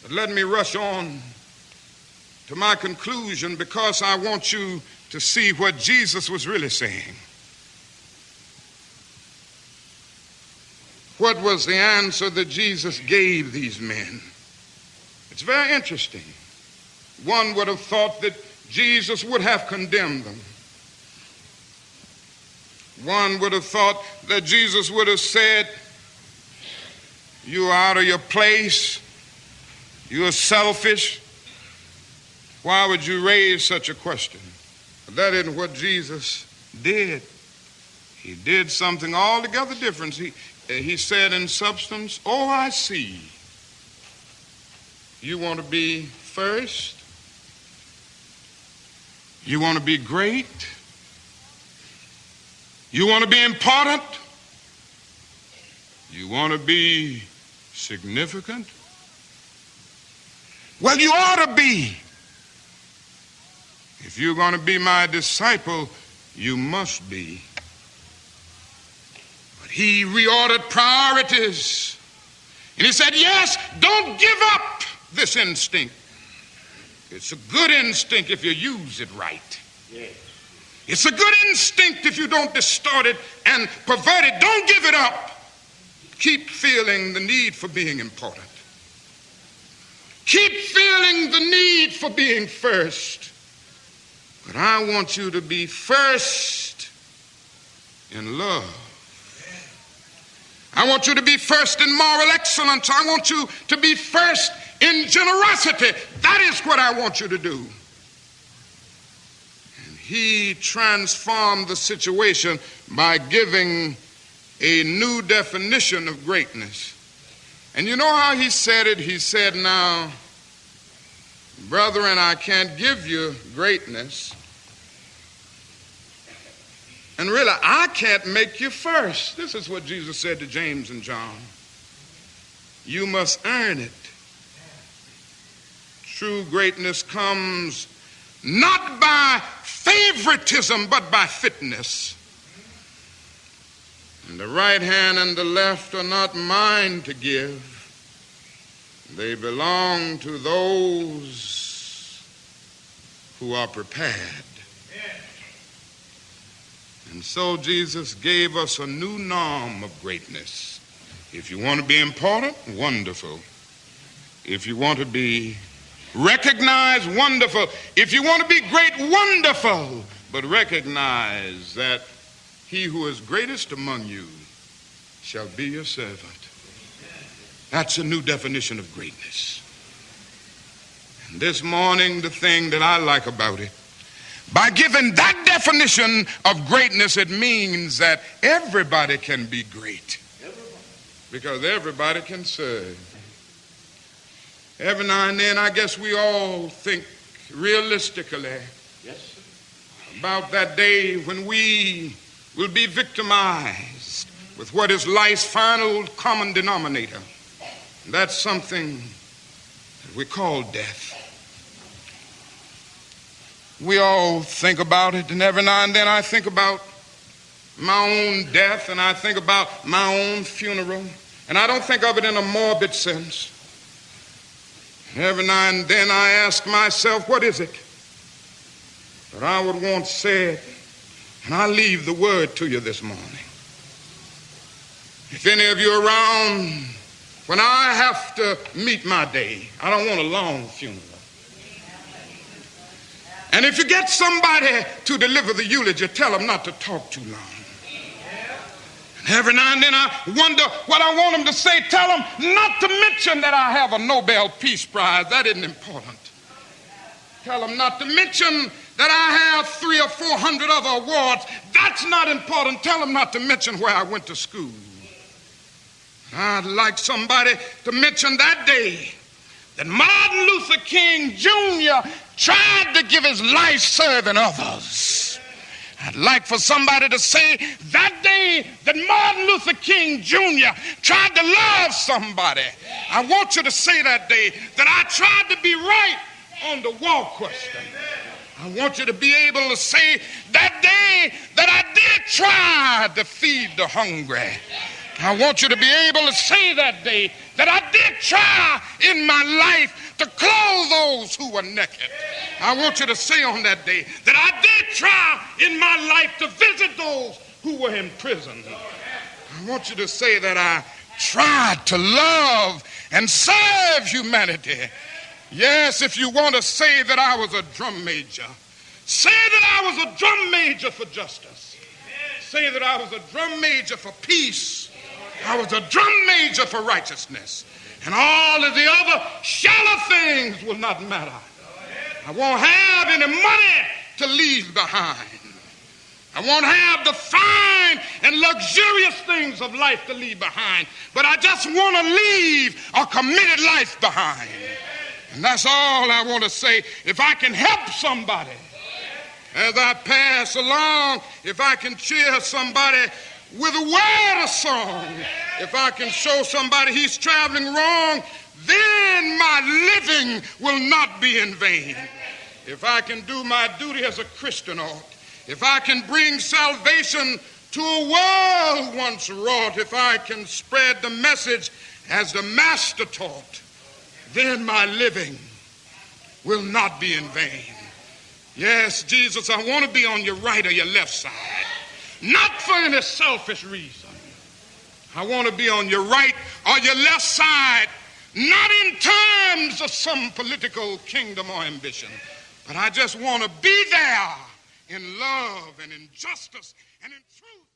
But let me rush on to my conclusion because I want you to see what Jesus was really saying. What was the answer that Jesus gave these men? It's very interesting. One would have thought that Jesus would have condemned them. One would have thought that Jesus would have said, "You are out of your place. You are selfish. Why would you raise such a question?" But that isn't what Jesus did. He did something altogether different. He said in substance, "Oh, I see. You want to be first? You want to be great? You want to be important? You want to be significant? Well, you ought to be. If you're going to be my disciple, you must be." But he reordered priorities. And he said, yes, don't give up this instinct. It's a good instinct if you use it right. Yes. It's a good instinct if you don't distort it and pervert it. Don't give it up. Keep feeling the need for being important. Keep feeling the need for being first. But I want you to be first in love. I want you to be first in moral excellence. I want you to be first in generosity. That is what I want you to do. And he transformed the situation by giving a new definition of greatness. And you know how he said it? He said, "Now, brethren, I can't give you greatness. And really, I can't make you first." This is what Jesus said to James and John. You must earn it. True greatness comes not by favoritism, but by fitness. And the right hand and the left are not mine to give. They belong to those who are prepared. And so Jesus gave us a new norm of greatness. If you want to be important, wonderful. If you want to be recognized, wonderful. If you want to be great, wonderful. But recognize that he who is greatest among you shall be your servant. That's a new definition of greatness. And this morning, the thing that I like about it, by giving that definition of greatness, it means that everybody can be great. Because everybody can serve. Every now and then, I guess we all think realistically about that day when we will be victimized with what is life's final common denominator. That's something that we call death. We all think about it, and every now and then I think about my own death, and I think about my own funeral, and I don't think of it in a morbid sense. Every now and then I ask myself, what is it that I would want said? And I leave the word to you this morning. If any of you are around when I have to meet my day, I don't want a long funeral. And if you get somebody to deliver the eulogy, tell them not to talk too long. And every now and then I wonder what I want them to say. Tell them not to mention that I have a Nobel Peace Prize. That isn't important. Tell them not to mention that I have 300 or 400 other awards. That's not important. Tell them not to mention where I went to school. I'd like somebody to mention that day that Martin Luther King Jr. tried to give his life serving others. I'd like for somebody to say that day that Martin Luther King Jr. tried to love somebody. I want you to say that day that I tried to be right on the war question. I want you to be able to say that day that I did try to feed the hungry. I want you to be able to say that day that I did try in my life to clothe those who were naked. I want you to say on that day that I did try in my life to visit those who were in prison. I want you to say that I tried to love and serve humanity. Yes, if you want to say that I was a drum major, say that I was a drum major for justice. Say that I was a drum major for peace. I was a drum major for righteousness. And all of the other shallow things will not matter. I won't have any money to leave behind. I won't have the fine and luxurious things of life to leave behind. But I just want to leave a committed life behind. And that's all I want to say. If I can help somebody as I pass along, if I can cheer somebody with a word of song, if I can show somebody he's traveling wrong, then my living will not be in vain. If I can do my duty as a Christian ought, if I can bring salvation to a world once wrought, if I can spread the message as the Master taught, then my living will not be in vain. Yes, Jesus, I want to be on your right or your left side, not for any selfish reason. I want to be on your right or your left side, not in terms of some political kingdom or ambition, but I just want to be there in love and in justice and in truth.